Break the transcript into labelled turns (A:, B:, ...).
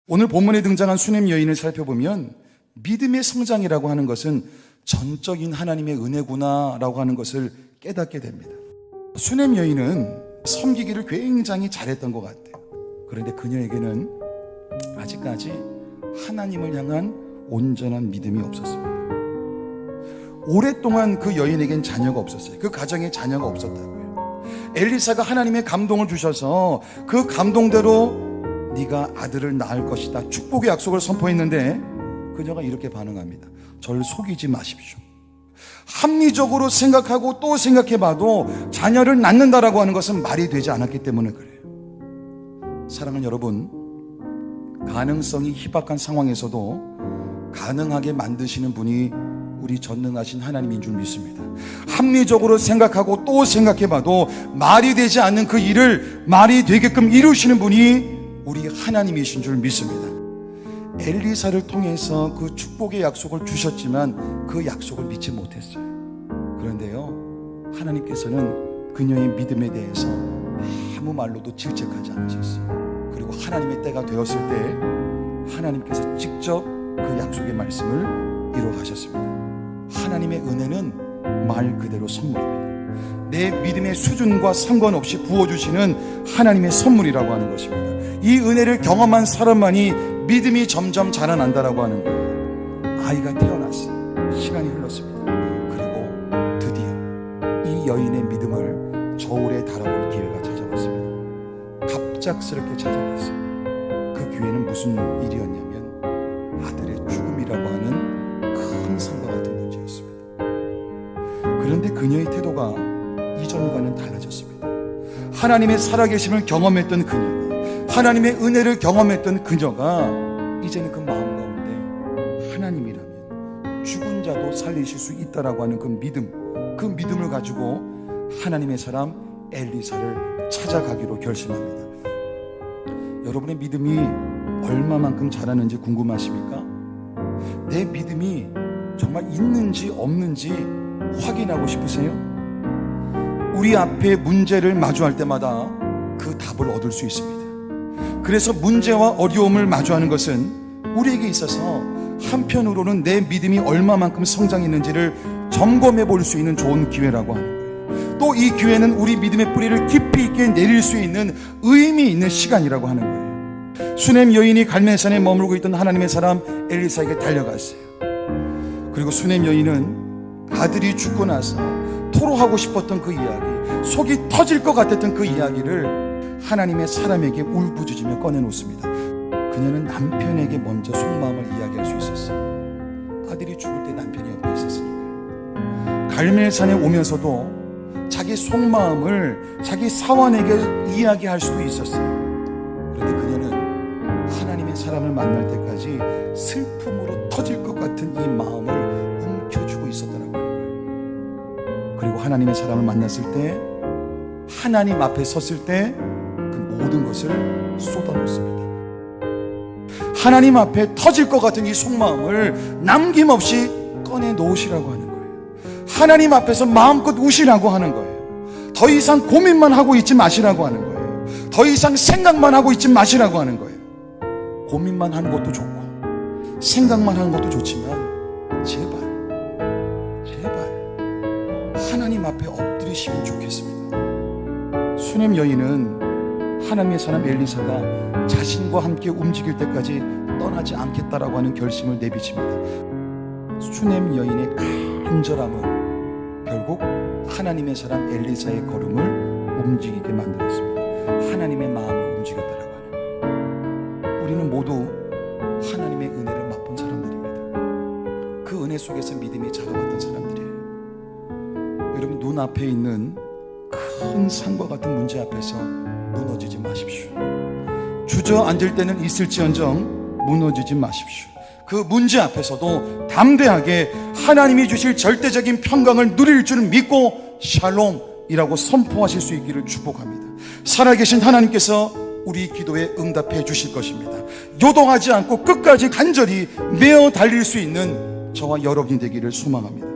A: 오늘 본문에 등장한 수넴 여인을 살펴보면 믿음의 성장이라고 하는 것은 전적인 하나님의 은혜구나라고 하는 것을 깨닫게 됩니다. 수넴 여인은 섬기기를 굉장히 잘했던 것 같아요. 그런데 그녀에게는 아직까지 하나님을 향한 온전한 믿음이 없었습니다. 오랫동안 그 여인에겐 자녀가 없었어요. 그 가정에 자녀가 없었다고요. 엘리사가 하나님의 감동을 주셔서 그 감동대로 네가 아들을 낳을 것이다, 축복의 약속을 선포했는데 그녀가 이렇게 반응합니다. 저를 속이지 마십시오. 합리적으로 생각하고 또 생각해봐도 자녀를 낳는다라고 하는 것은 말이 되지 않았기 때문에 그래요. 사랑하는 여러분, 가능성이 희박한 상황에서도 가능하게 만드시는 분이 우리 전능하신 하나님인 줄 믿습니다. 합리적으로 생각하고 또 생각해봐도 말이 되지 않는 그 일을 말이 되게끔 이루시는 분이 우리 하나님이신 줄 믿습니다. 엘리사를 통해서 그 축복의 약속을 주셨지만 그 약속을 믿지 못했어요. 그런데요, 하나님께서는 그녀의 믿음에 대해서 아무 말로도 질책하지 않으셨어요. 그리고 하나님의 때가 되었을 때 하나님께서 직접 그 약속의 말씀을 이루어가셨습니다. 하나님의 은혜는 말 그대로 선물입니다. 내 믿음의 수준과 상관없이 부어주시는 하나님의 선물이라고 하는 것입니다. 이 은혜를 경험한 사람만이 믿음이 점점 자라난다라고 하는 거예요. 아이가 태어났어요. 시간이 흘렀습니다. 그리고 드디어 이 여인의 믿음을 저울에 달아볼 기회가 찾아왔습니다. 갑작스럽게 찾아왔어요. 그 기회는 무슨 일이었냐면 아들의 죽음이라고 하는 큰 산과 같은 문제였습니다. 그런데 그녀의 태도가 이전과는 달라졌습니다. 하나님의 살아계심을 경험했던 그녀가, 하나님의 은혜를 경험했던 그녀가 이제는 그 마음 가운데 하나님이라면 죽은 자도 살리실 수 있다라고 하는 그 믿음을 가지고 하나님의 사람 엘리사를 찾아가기로 결심합니다. 여러분의 믿음이 얼마만큼 자라는지 궁금하십니까? 내 믿음이 정말 있는지 없는지 확인하고 싶으세요? 우리 앞에 문제를 마주할 때마다 그 답을 얻을 수 있습니다. 그래서 문제와 어려움을 마주하는 것은 우리에게 있어서 한편으로는 내 믿음이 얼마만큼 성장했는지를 점검해 볼 수 있는 좋은 기회라고 하는 거예요. 또 이 기회는 우리 믿음의 뿌리를 깊이 있게 내릴 수 있는 의미 있는 시간이라고 하는 거예요. 수넴 여인이 갈멜산에 머물고 있던 하나님의 사람 엘리사에게 달려갔어요. 그리고 수넴 여인은 아들이 죽고 나서 토로하고 싶었던 그 이야기, 속이 터질 것 같았던 그 이야기를 하나님의 사람에게 울부짖으며 꺼내놓습니다. 그녀는 남편에게 먼저 속마음을 이야기할 수 있었어요. 아들이 죽을 때 남편이 옆에 있었으니까. 갈멜산에 오면서도 자기 속마음을 자기 사원에게 이야기할 수도 있었어요. 그런데 그녀는 하나님의 사람을 만날 때까지 슬픔으로 터질 것 같은 이 마음을 움켜쥐고 있었더라고요. 그리고 하나님의 사람을 만났을 때, 하나님 앞에 섰을 때 그 모든 것을 쏟아놓습니다. 하나님 앞에 터질 것 같은 이 속마음을 남김없이 꺼내놓으시라고 하는 거예요. 하나님 앞에서 마음껏 우시라고 하는 거예요. 더 이상 고민만 하고 있지 마시라고 하는 거예요. 더 이상 생각만 하고 있지 마시라고 하는 거예요. 고민만 하는 것도 좋고 생각만 하는 것도 좋지만 제발 하나님 앞에 엎드리시면 좋겠습니다. 수넴 여인은 하나님의 사람 엘리사가 자신과 함께 움직일 때까지 떠나지 않겠다라고 하는 결심을 내비칩니다. 수넴 여인의 간절함은 결국 하나님의 사람 엘리사의 걸음을 움직이게 만들었습니다. 하나님의 마음을 움직였다라고 하는 거예요. 우리는 모두 하나님의 은혜를 맛본 사람들입니다. 그 은혜 속에서 믿음이 자라왔던 사람들이에요. 여러분, 눈앞에 있는 큰 산과 같은 문제 앞에서 무너지지 마십시오. 주저앉을 때는 있을지언정 무너지지 마십시오. 그 문제 앞에서도 담대하게 하나님이 주실 절대적인 평강을 누릴 줄 믿고 샬롬이라고 선포하실 수 있기를 축복합니다. 살아계신 하나님께서 우리 기도에 응답해 주실 것입니다. 요동하지 않고 끝까지 간절히 메어 달릴 수 있는 저와 여러분이 되기를 소망합니다.